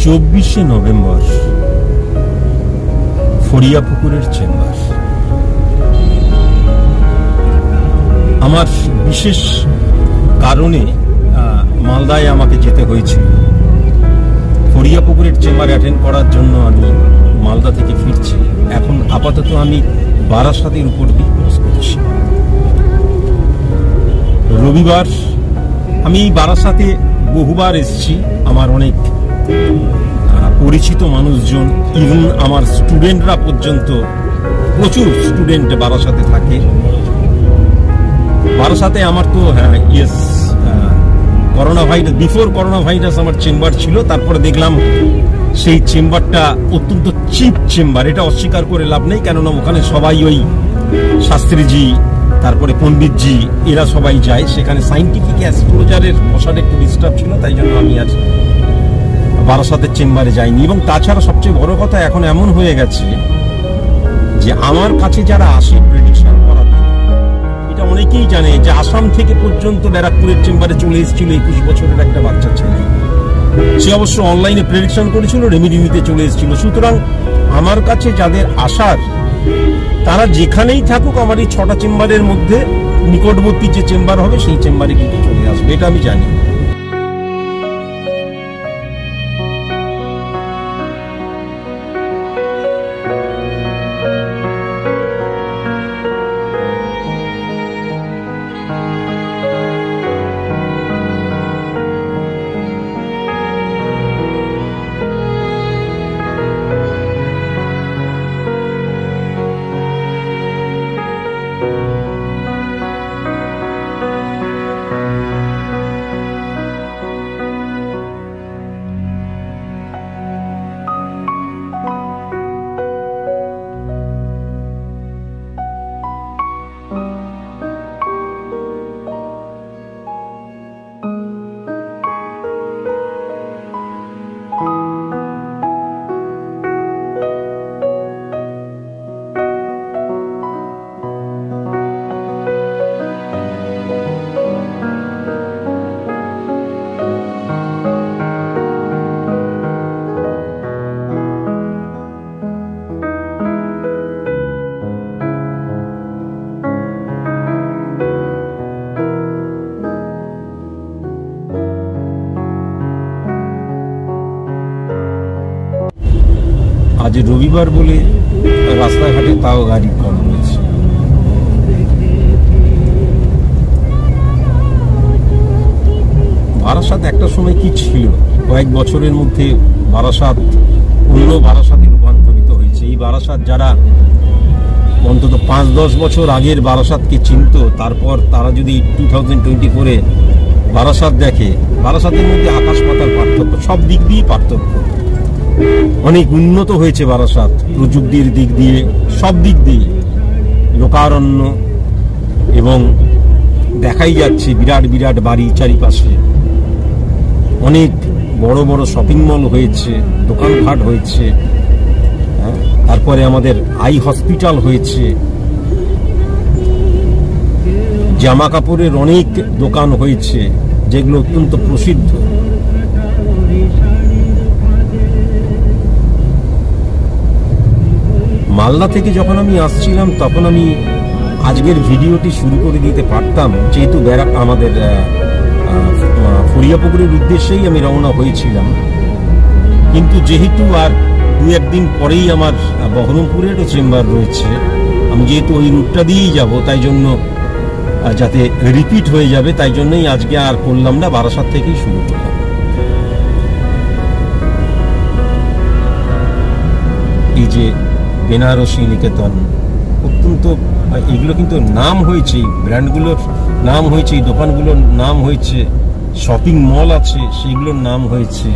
24শে November, ফড়িয়াপুকুরের chamber. আমার বিশেষ কারণে মালদায় আমাকে যেতে হয়েছিল। ফড়িয়াপুকুরের চেম্বার অ্যাটেন্ড করার জন্য আমি মালদা থেকে ফিরছি। এখন আপাতত আমি বারাসাতের উপর দিয়ে ক্রস করছি। রবিবার আমি বারাসাতে বহুবার এসেছি। আমার অনেক পরিচিত মানুষজন, ইভেন আমার স্টুডেন্টরা পর্যন্ত, প্রচুর স্টুডেন্ট বারাসাতে থাকে। বারাসাতে আমার তো corona virus, before corona virus আমার চেম্বার ছিল। তারপরে দেখলাম সেই চেম্বারটা অত্যন্ত চিপ চেম্বার। এটা অস্বীকার করে লাভ নেই, কেননা ওখানে সবাই ওই শাস্ত্রীজি, তারপরে পণ্ডিতজি, এরা সবাই যায়। সেখানে সাইন্টিফিক অ্যাস্ট্রোলজারের বসার একটু ডিস্টার্ব ছিল, তাই জন্য আমি আর বারাসাতের চেম্বারে যাইনি। এবং তাছাড়া সবচেয়ে বড় কথা, এখন এমন হয়ে গেছে যে আমার কাছে যারা আসে প্রেডিকশন করাতে, এটা অনেকেই জানে যে আসাম থেকে পর্যন্ত ব্যারাকপুরের চেম্বারে চলে এসেছিল 21 বছরের একটা বাচ্চা ছেলে। সে অবশ্য অনলাইনে প্রেডিকশন করেছিল, রেমেডি নিতে চলে এসেছিল। সুতরাং আমার কাছে যাদের আসার, তারা যেখানেই থাকুক, আমার এই 6টা চেম্বারের মধ্যে নিকটবর্তী যে চেম্বার হবে সেই চেম্বারে কিন্তু চলে আসবে, এটা আমি জানি। আজ রবিবার বলে রাস্তাঘাটে তাও গাড়ি কম রয়েছে। বারাসাত একটা সময় কি ছিল, কয়েক বছরের মধ্যে বারাসাত অন্য বারাসাতে রূপান্তরিত হয়েছে। এই বারাসাত যারা অন্তত 5-10 বছর আগের বারাসাতকে চিনত, তারপর তারা যদি 2024-এ বারাসাত দেখে, বারাসাতের মধ্যে আকাশ পাতাল পার্থক্য, সব দিক দিয়ে পার্থক্য। অনেক উন্নত হয়েছে বারাসাত, প্রযুক্তির দিক দিয়ে, সব দিক দিয়ে। লোকারণ্য, এবং দেখাই যাচ্ছে বিরাট বিরাট বাড়ি চারিপাশে, অনেক বড় বড় শপিং মল হয়েছে, দোকানঘাট হয়েছে, তারপরে আমাদের আই হসপিটাল হয়েছে, জামা কাপড়ের অনেক দোকান হয়েছে যেগুলো অত্যন্ত প্রসিদ্ধ। মালদা থেকে যখন আমি আসছিলাম, তখন আমি আজকের ভিডিওটি শুরু করে দিতে পারতাম, যেহেতু আমাদের ফড়িয়াপুকুরের উদ্দেশ্যেই আমি রওনা হয়েছিলাম। কিন্তু যেহেতু আর 2-1 দিন পরেই আমার বহরমপুরেরও চেম্বার রয়েছে, আমি যেহেতু ওই রুটটা দিয়েই যাব, তাই জন্য যাতে রিপিট হয়ে যাবে, তাই জন্যই আজকে আর করলাম না, বারাসাত থেকেই শুরু করলাম। এই যে বেনারসি নিকেতন, অত্যন্ত, এগুলো কিন্তু নাম হয়েছে, ব্র্যান্ডগুলোর নাম হয়েছে, এই দোকানগুলোর নাম হয়েছে, শপিং মল আছে সেগুলোর নাম হয়েছে।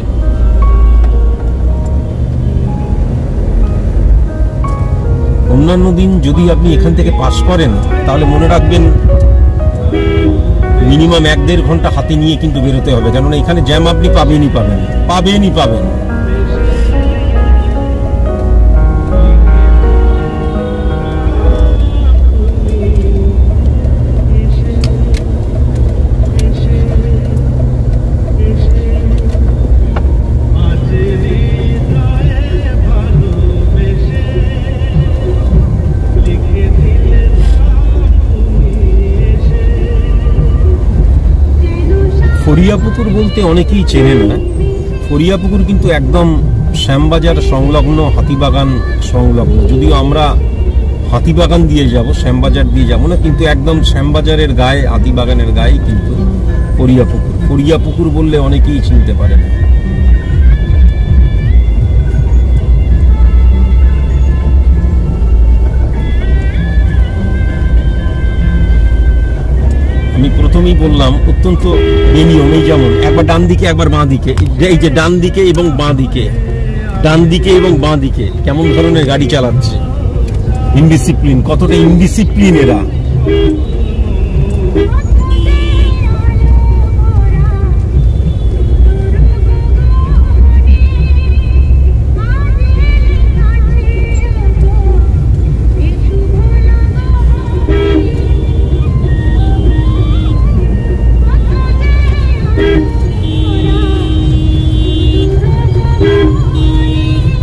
অন্যান্য দিন যদি আপনি এখান থেকে পাস করেন, তাহলে মনে রাখবেন মিনিমাম 1-1.5 ঘন্টা হাতে নিয়ে কিন্তু বেরোতে হবে, কেননা এখানে জ্যাম আপনি পাবেনই। ফরিয়াপুকুর বলতে অনেকেই চেনে না, ফরিয়াপুকুর কিন্তু একদম শ্যামবাজার সংলগ্ন, হাতিবাগান সংলগ্ন। যদিও আমরা হাতিবাগান দিয়ে যাব, শ্যামবাজার দিয়ে যাব না, কিন্তু একদম শ্যামবাজারের গায়ে, হাতিবাগানের গায়ে কিন্তু ফরিয়াপুকুর। ফরিয়াপুকুর বললে অনেকেই চিনতে পারে না। আমি প্রথমেই বললাম অত্যন্ত বেনিয়ম, এই যেমন একবার ডান দিকে একবার বাঁ দিকে, এই যে ডান দিকে এবং বাঁ দিকে, ডান দিকে এবং বাঁ দিকে কেমন ধরনের গাড়ি চালাচ্ছে, ইনডিসিপ্লিন, কতটা ইনডিসিপ্লিন এরা।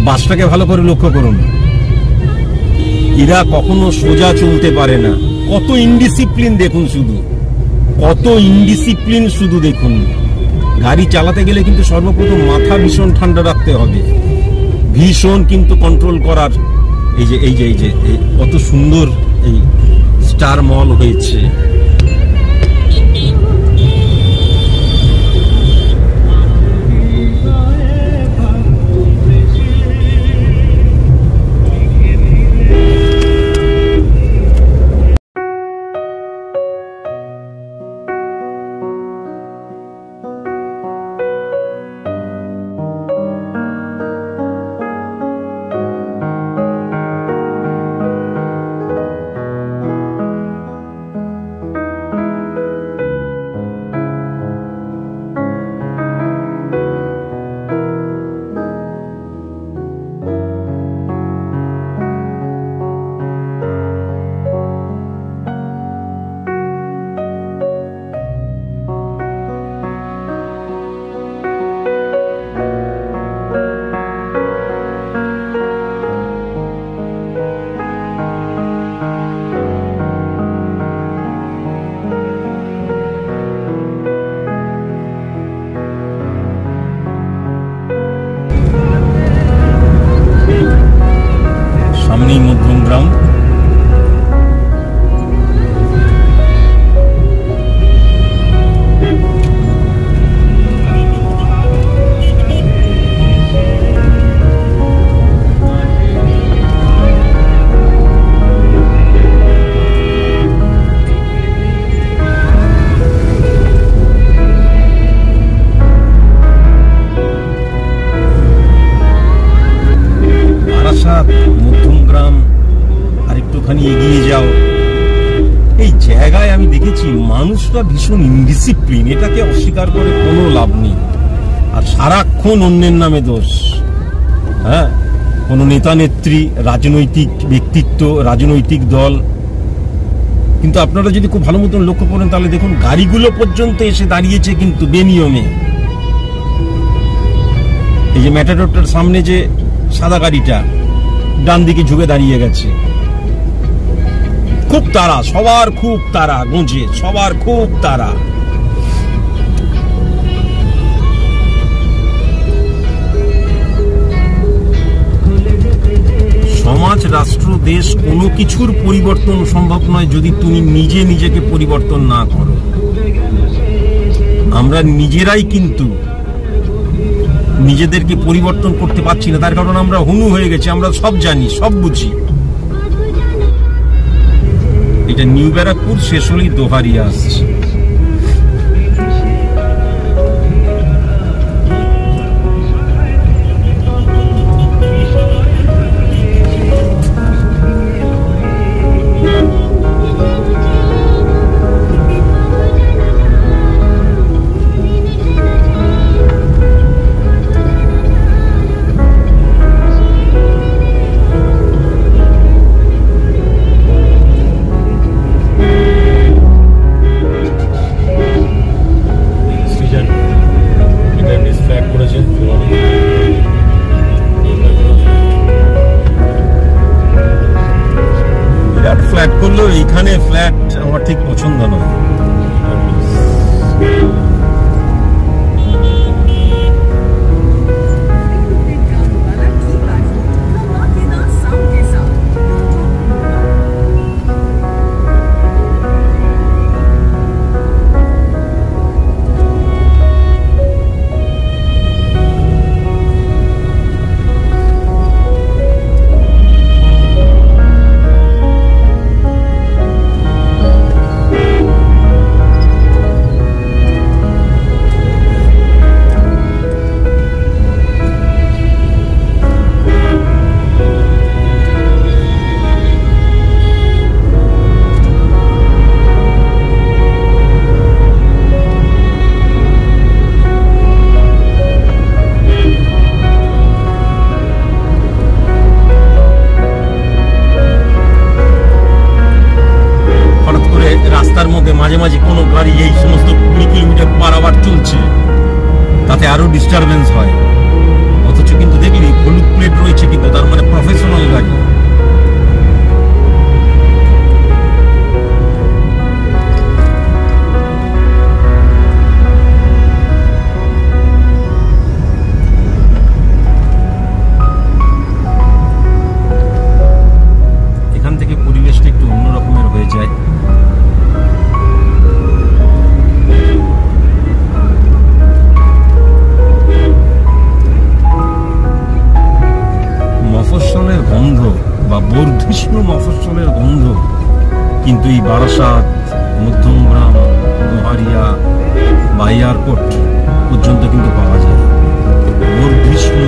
বাসটাকে ভালো করে লক্ষ্য করুন, এরা কখনো সোজা চলতে পারে না। কত ইনডিসিপ্লিন দেখুন, শুধু কত ইনডিসিপ্লিন শুধু দেখুন। গাড়ি চালাতে গেলে কিন্তু সর্বপ্রথম মাথা ভীষণ ঠান্ডা রাখতে হবে, ভীষণ কিন্তু কন্ট্রোল করার। এই যে কত সুন্দর এই স্টার মল হয়েছে। সামনেই মধ্যমগ্রাম। মধ্যমগ্রাম আর একটুখানি এগিয়ে যাও, এই জায়গায় আমি দেখেছি মানুষরা ভীষণ ইনডিসিপ্লিন, এটাকে অস্বীকার করে কোনো লাভ নেই। আর সারাক্ষণ অন্যের নামে দোষ, হ্যাঁ, কোনো নেতা নেত্রী, রাজনৈতিক ব্যক্তিত্ব, রাজনৈতিক দল। কিন্তু আপনারা যদি খুব ভালো মতন লক্ষ্য করেন তাহলে দেখুন গাড়িগুলো পর্যন্ত এসে দাঁড়িয়েছে কিন্তু বেনিয়মে। এই যে ম্যাটাডোরটার সামনে যে সাদা গাড়িটা ডান দিকে ঝুঁকে দাঁড়িয়ে গেছে, খুব তাড়া, সবার খুব তাড়া, গুঁজে সবার খুব তাড়া। সমাজ, রাষ্ট্র, দেশ কোনো কিছুর পরিবর্তন সম্ভব নয় যদি তুমি নিজে নিজেকে পরিবর্তন না করো। আমরা নিজেরাই কিন্তু নিজেদেরকে পরিবর্তন করতে পারছি না, তার কারণ আমরা হুনু হয়ে গেছি, আমরা সব জানি, সব বুঝি। এটা নিউ ব্যারাকপুর, শেষ হলেই দোহারিয়া আসছে। ফ্ল্যাট করলো, এইখানে ফ্ল্যাট আমার ঠিক পছন্দ নয়। যে কোনো গাড়ি এই সমস্ত 20 কিলোমিটার পার আওয়ার চলছে, তাতে আরো ডিস্টারবেন্স হয়। অথচ কিন্তু দেখলি হলুদ প্লেট রয়েছে, কিন্তু তার মানে প্রফেশনাল গাড়ি। এখান থেকে পরিবেশটা একটু অন্যরকমের হয়ে যায়। মফস্বলের গন্ধ বা বর্ধিষ্ণু মফস্বলের গন্ধ কিন্তু এই বারাসাত, মধ্যমগ্রাম, নোহারিয়া বা এয়ারপোর্ট পর্যন্ত কিন্তু পাওয়া যায়। বর্ধিষ্ণু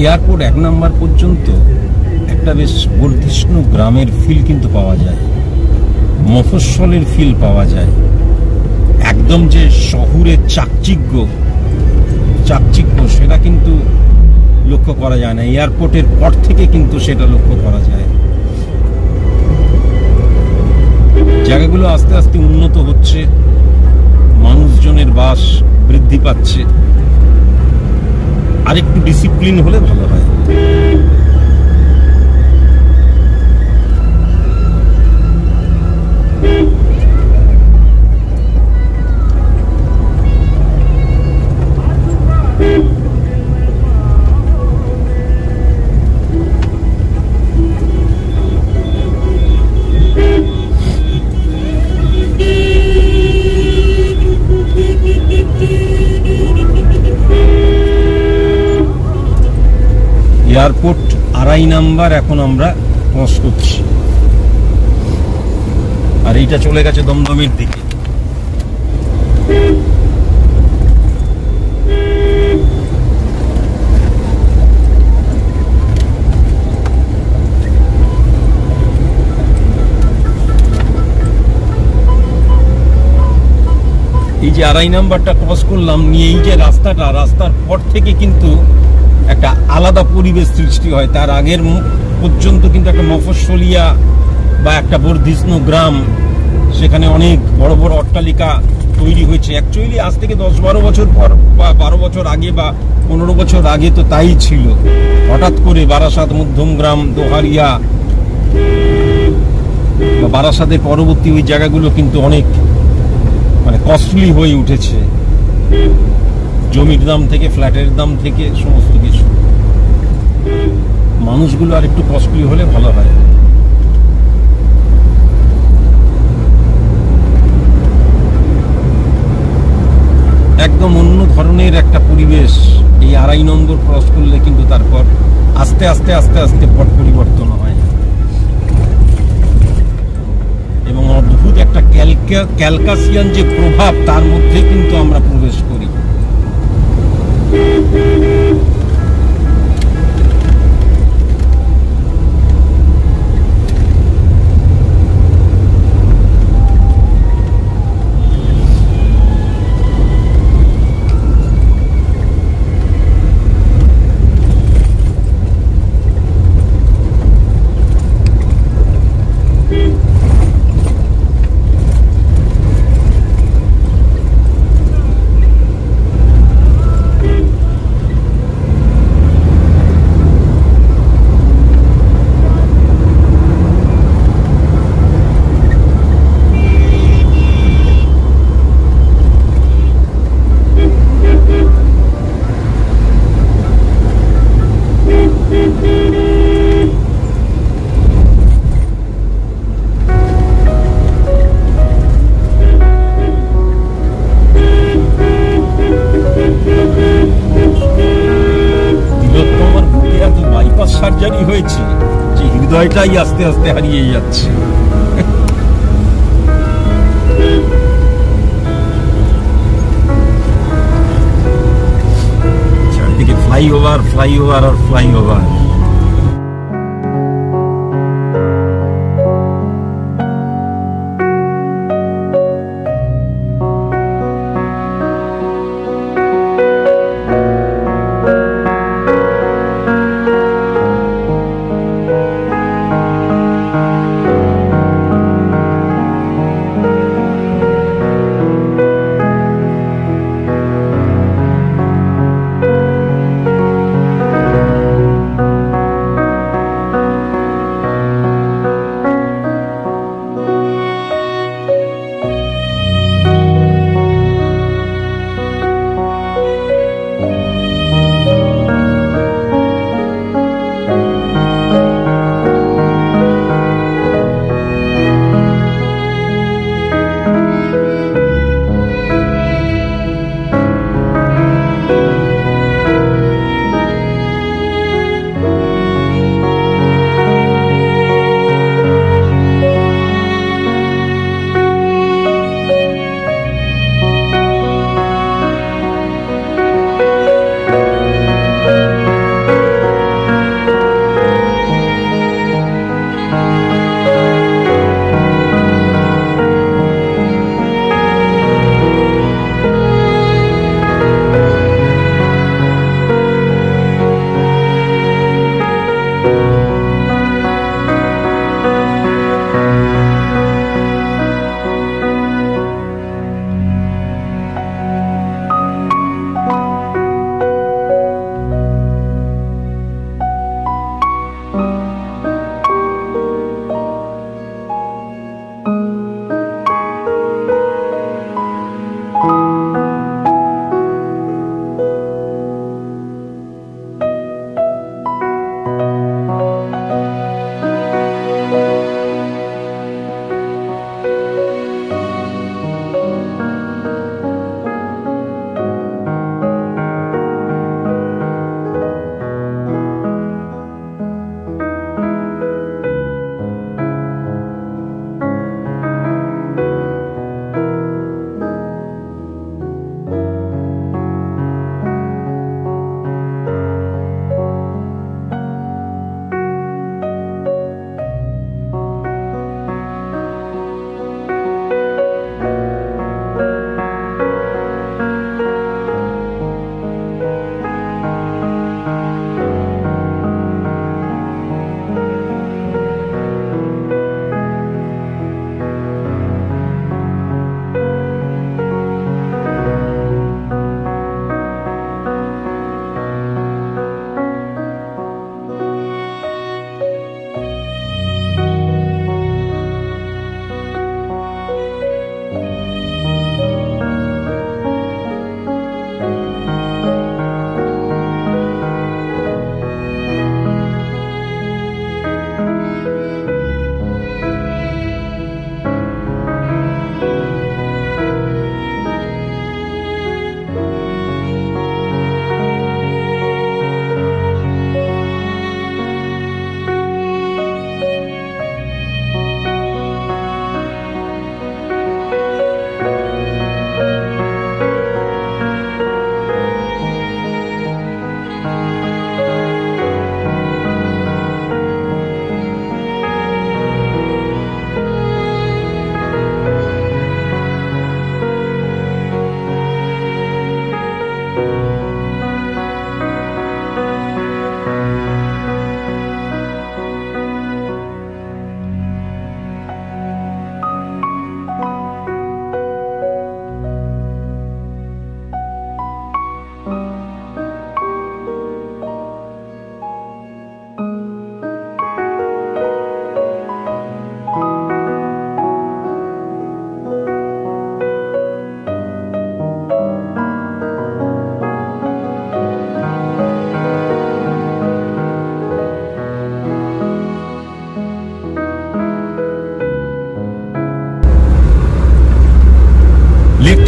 এয়ারপোর্ট 1 নম্বর পর্যন্ত একটা বেশ বর্ধিষ্ণু গ্রামের ফিল কিন্তু পাওয়া যায়, মফস্বলের ফিল পাওয়া যায়। একদম যে শহুরের চাকচিক্য সেটা কিন্তু লক্ষ্য করা যায় না। এয়ারপোর্টের পর থেকে কিন্তু সেটা লক্ষ্য করা যায়। জায়গাগুলো আস্তে আস্তে উন্নত হচ্ছে, মানুষজনের বাস বৃদ্ধি পাচ্ছে। আরেকটু ডিসিপ্লিন হলে ভালো হয়। এয়ারপোর্ট 2.5 নাম্বার এখন আমরা ক্রস করছি, আর এইটা চলে গেছে দমদমের দিকে। এই যে 2.5 নাম্বারটা ক্রস করলাম, নিয়ে এই যে রাস্তার পর থেকে কিন্তু একটা আলাদা পরিবেশ সৃষ্টি হয়। তার আগের পর্যন্ত কিন্তু একটা মফস্বলিয়া বা একটা বর্ধিষ্ণু গ্রাম, সেখানে অনেক বড় বড় অট্টালিকা তৈরি হয়েছে। অ্যাকচুয়ালি আজ থেকে 10-12 বছর পর বা 12 বছর আগে বা 15 বছর আগে তো তাই ছিল। হঠাৎ করে বারাসাত, মধ্যমগ্রাম, দোহারিয়া বা বারাসাতের পরবর্তী ওই জায়গাগুলো কিন্তু অনেক মানে কস্টলি হয়ে উঠেছে, জমির দাম থেকে, ফ্ল্যাটের দাম থেকে, সমস্ত কিছু। মানুষগুলো আর একটু কস্টলি হলে ভালো হয়। একদম অন্য ধরনের একটা পরিবেশ এই 2.5 নম্বর ক্রস করলে কিন্তু তারপর আস্তে আস্তে আস্তে আস্তে পট পরিবর্তন হয় এবং অদ্ভুত একটা ক্যালকাসিয়ান যে প্রভাব, তার মধ্যে কিন্তু আমরা প্রবেশ করি। সার্জারি হয়েছে যে হৃদয়টাই আস্তে আস্তে হারিয়ে যাচ্ছে। চারদিকে ফ্লাইওভার ফ্লাইওভার আর ফ্লাইওভার।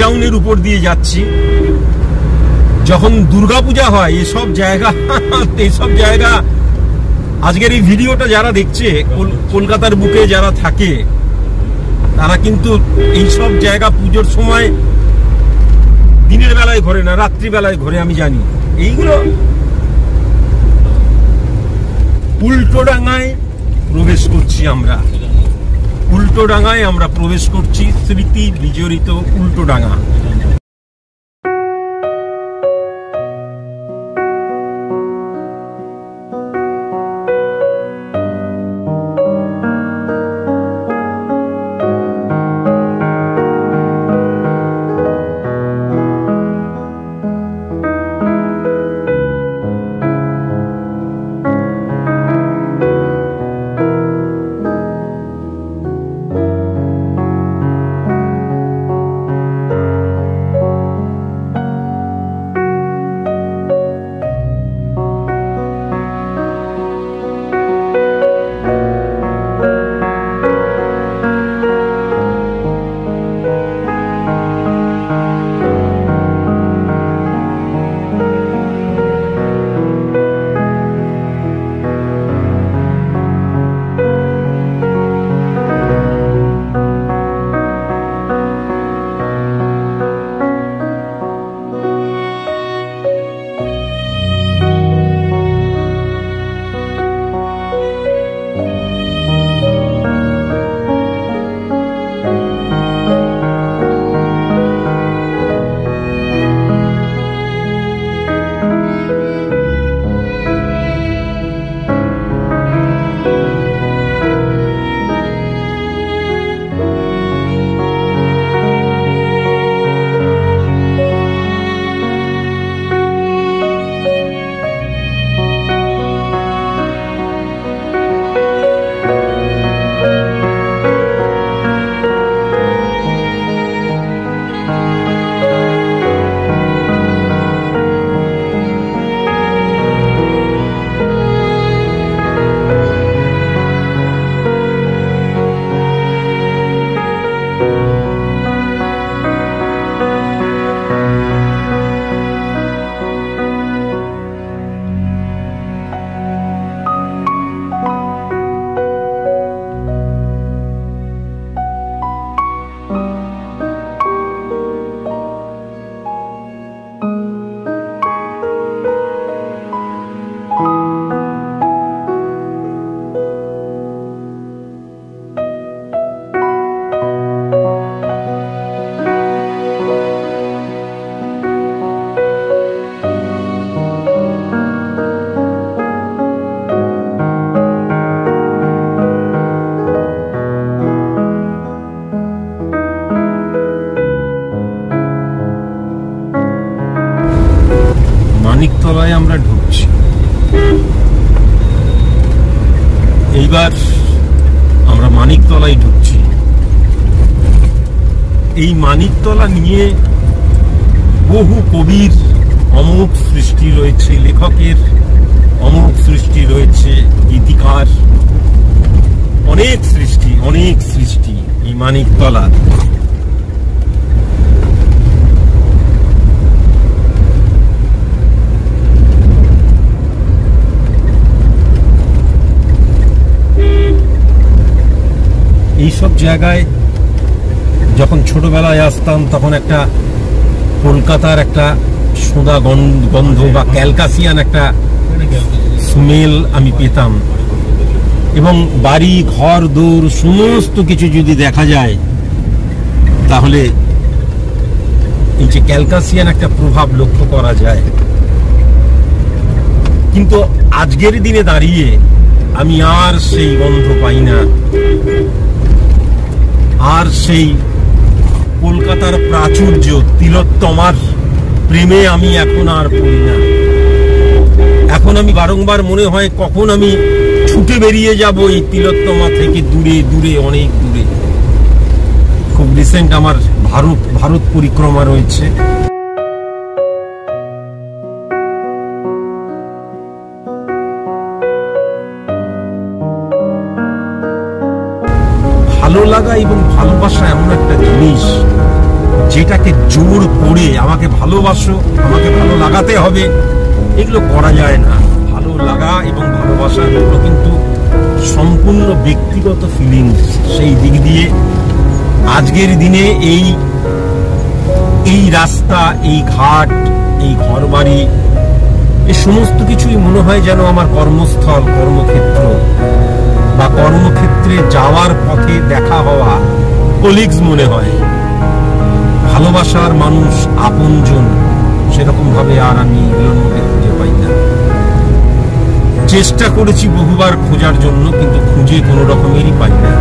টাউনের উপর দিয়ে যাচ্ছি। যখন দুর্গাপূজা হয় এসব জায়গা আজকের এই ভিডিওটা যারা দেখছে কলকাতার বুকে যারা থাকে তারা কিন্তু এইসব জায়গা পুজোর সময় দিনের বেলায় ঘোরে না, রাত্রিবেলায় ঘোরে, আমি জানি। এইগুলো উল্টোডাঙ্গায় প্রবেশ করছি আমরা, উল্টোডাঙ্গায় আমরা প্রবেশ করছি, স্মৃতি বিজড়িত উল্টোডাঙ্গা। মানিকতলায় আমরা ঢুকছি। এইবার আমরা মানিকতলায় ঢুকছি। এই মানিকতলা নিয়ে বহু কবির অমোঘ সৃষ্টি রয়েছে, লেখকের অমোঘ সৃষ্টি রয়েছে, গীতিকার অনেক সৃষ্টি এই মানিকতলার। এইসব জায়গায় যখন ছোটবেলায় আসতাম তখন একটা কলকাতার একটা সোঁদা গন্ধ বা ক্যালকাসিয়ান একটা স্মেল আমি পেতাম, এবং বাড়ি ঘর দূর সমস্ত কিছু যদি দেখা যায় তাহলে এই যে ক্যালকাসিয়ান একটা প্রভাব লক্ষ্য করা যায়। কিন্তু আজকের দিনে দাঁড়িয়ে আমি আর সেই গন্ধ পাই না, আর সেই কলকাতার প্রাচুর্য তিলোত্তমার প্রেমে আমি এখন আর পড়ি না। এখন আমি বারংবার মনে হয় কখন আমি ছুটে বেরিয়ে যাব এই তিলোত্তমা থেকে দূরে দূরে, অনেক দূরে। খুব রিসেন্ট আমার ভারত পরিক্রমা রয়েছে। ভালো লাগা এবং ভালোবাসা এমন একটা জিনিস যেটাকে জোর করে আমাকে ভালোবাসো, আমাকে ভালো লাগাতে হবে, এগুলো করা যায় না। ভালো লাগা এবং ভালোবাসা এগুলো কিন্তু সম্পূর্ণ ব্যক্তিগত ফিলিংস। সেই দিক দিয়ে আজকের দিনে এই রাস্তা, এই ঘাট, এই ঘরবাড়ি, এই সমস্ত কিছুই মনে হয় যেন আমার কর্মস্থল, কর্মক্ষেত্র বা কর্মক্ষেত্রে যাওয়ার পথে দেখা হওয়া কলিগস মনে হয়। ভালোবাসার মানুষ, আপনজন সেরকম ভাবে আর আমি এগুলোর মধ্যে খুঁজে পাই না। চেষ্টা করেছি বহুবার খোঁজার জন্য, কিন্তু খুঁজে কোনো রকমেরই পাই না।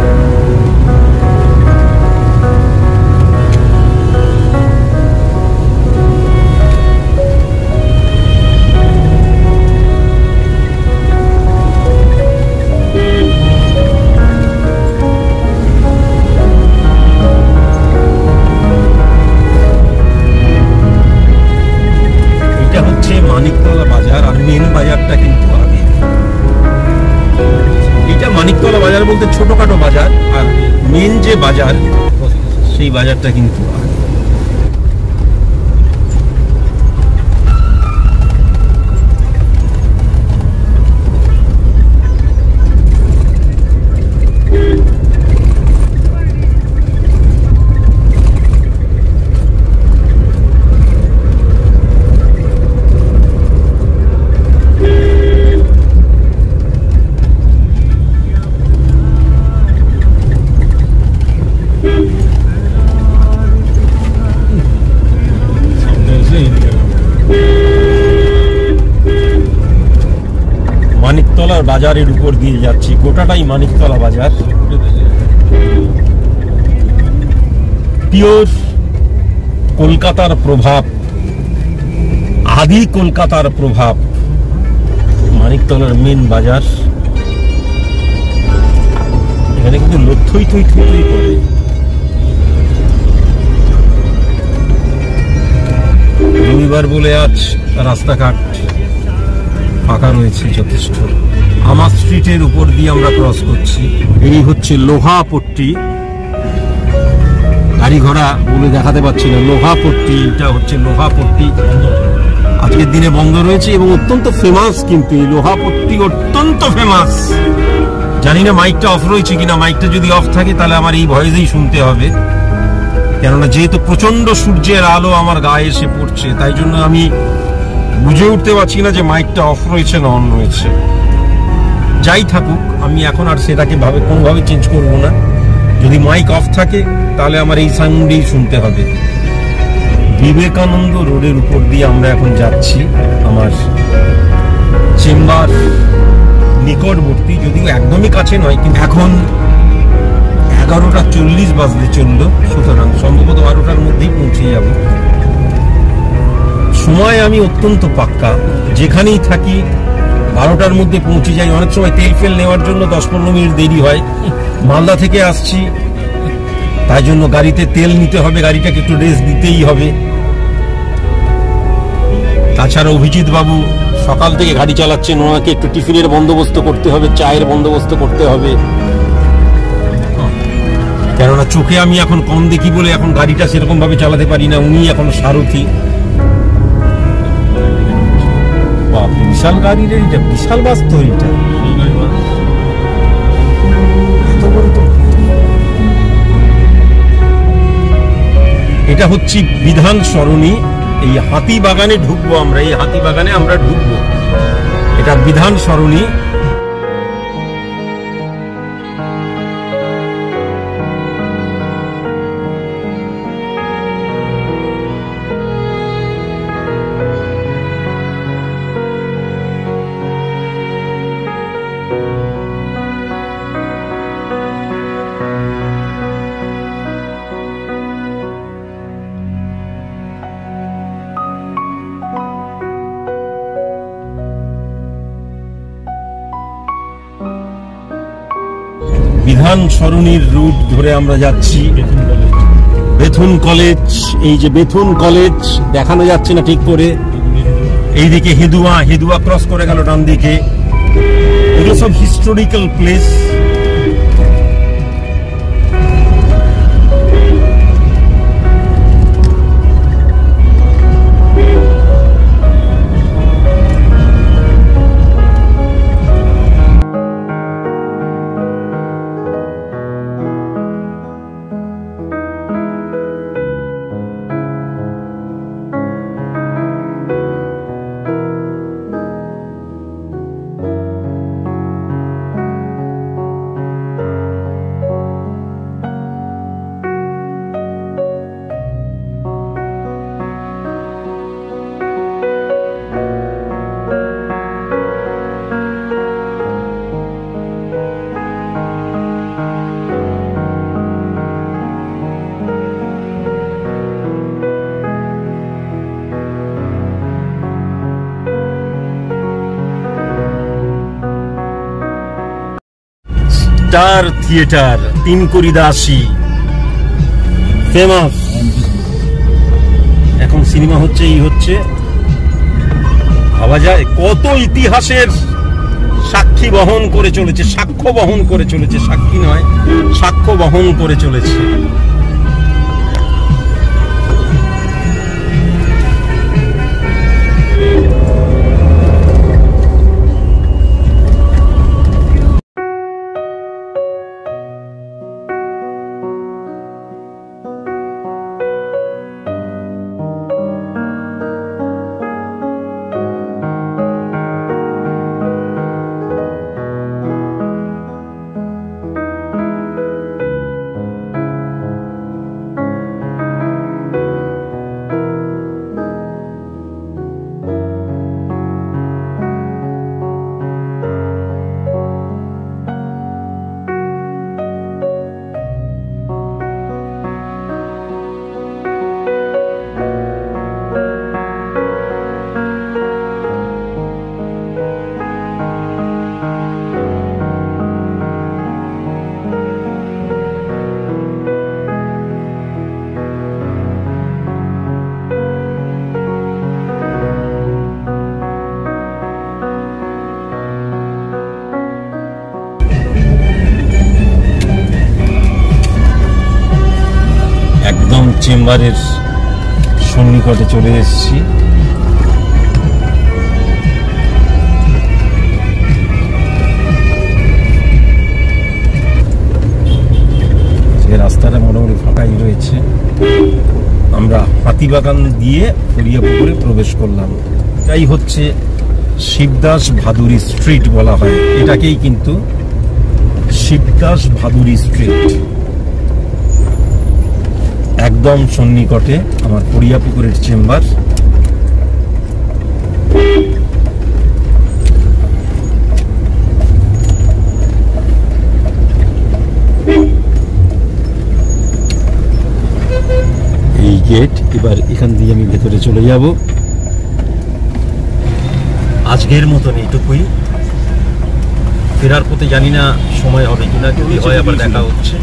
মানিকতলা বাজার, আর মেন বাজারটা কিন্তু আগে। এটা মানিকতলা বাজার বলতে ছোটখাটো বাজার, আর মেন যে বাজার সেই বাজারটা কিন্তু আগে। মানিকতলার বাজারের উপর দিয়ে যাচ্ছি, গোটাটাই মানিকতলা বাজার। পিওর কলকাতার প্রভাব, আদি কলকাতার প্রভাব মানিকতলার মেন বাজার। এখানে কিন্তু লোক থই থই থই থই করে। রবিবার বলে আজ রাস্তাঘাট ফাঁকা রয়েছে যথেষ্ট। আমার স্ট্রিটের উপর দিয়ে আমরা ক্রস করছি। এই হচ্ছে লোহাপট্টি, গাড়ি ঘোড়া বলে দেখাতে পারছি না। লোহাপট্টি, এটা হচ্ছে লোহাপট্টি, আজকের দিনে বন্ধ রয়েছে এবং অত্যন্ত ফেমাস। কিন্তু এই লোহাপট্টি অত্যন্ত ফেমাস। জানি না মাইকটা অফ রয়েছে কিনা। মাইকটা যদি অফ থাকে তাহলে আমার এই ভয়েসেই শুনতে হবে, কেননা যেহেতু প্রচন্ড সূর্যের আলো আমার গায়ে এসে পড়ছে, তাই জন্য আমি বুঝে উঠতে পারছি না যে মাইকটা অফ রয়েছে না অন রয়েছে। যাই থাকুক, আমি এখন আর সেটাকে কোনোভাবে চেঞ্জ করব না। যদি মাইক অফ থাকে তাহলে আমার এই সাউন্ডেই শুনতে হবে। বিবেকানন্দ রোডের উপর দিয়ে আমরা এখন যাচ্ছি আমার চেম্বার নিকটবর্তী, যদিও একদমই কাছে নয়, কিন্তু এখন 11:40 বাজতে চললো, সুতরাং সম্ভবত 12টার মধ্যেই পৌঁছে যাব। সময় আমি অত্যন্ত পাক্কা, যেখানেই থাকি 12টার মধ্যে পৌঁছে যাই। অনেক সময় তেল ফেল নেওয়ার জন্য 10-15 মিনিট দেরি হয়। মালদা থেকে আসছি, তাই জন্য গাড়িতে তেল নিতে হবে, গাড়িটাকে একটু রেস্ট দিতেই হবে। তাছাড়া অভিজিৎ বাবু সকাল থেকে গাড়ি চালাচ্ছেন, ওনাকে একটু টিফিনের বন্দোবস্ত করতে হবে, চায়ের বন্দোবস্ত করতে হবে, কেননা চোখে আমি এখন কম দেখি বলে এখন গাড়িটা সেরকম ভাবে চালাতে পারি না। উনি এখন সারথি। বিশাল গাড়ি রে, এটা বিশাল বাস তো, এটা এটা হচ্ছে বিধান সরণি। এই হাতি বাগানে ঢুকবো আমরা, এই হাতি বাগানে আমরা ঢুকবো। এটা বিধান সরণি। বিধান সরণির রুট ধরে আমরা যাচ্ছি বেথুন কলেজ। এই যে বেথুন কলেজ দেখানো যাচ্ছে না ঠিক করে। এইদিকে হেদুয়া ক্রস করে গেল ডান দিকে। এগুলো সব historical place. Star theatre, 3 famous. এখন সিনেমা হচ্ছে, ভাবা যায় কত ইতিহাসের সাক্ষী বহন করে চলেছে, সাক্ষ্য বহন করে চলেছে, সাক্ষী নয় সাক্ষ্য বহন করে চলেছে। চেম্বারের সন্নিকটে চলে এসেছি। রাস্তাটা মোটামুটি ফাঁকাই রয়েছে। আমরা হাতিবাগান দিয়ে ফরিয়াপুকুরে প্রবেশ করলাম। এটাই হচ্ছে শিবদাস ভাদুরী স্ট্রিট বলা হয়, এটাকেই কিন্তু শিবদাস ভাদুরী স্ট্রিট। একদম সন্নিকটে আমার ফরিয়াপুকুরের চেম্বার। এই গেট, এবার এখান দিয়ে আমি ভেতরে চলে যাব। আজকের মতন এইটুকুই। ফেরার পথে জানি না সময় হবে কিনা, যদি হয় আবার দেখা হচ্ছে।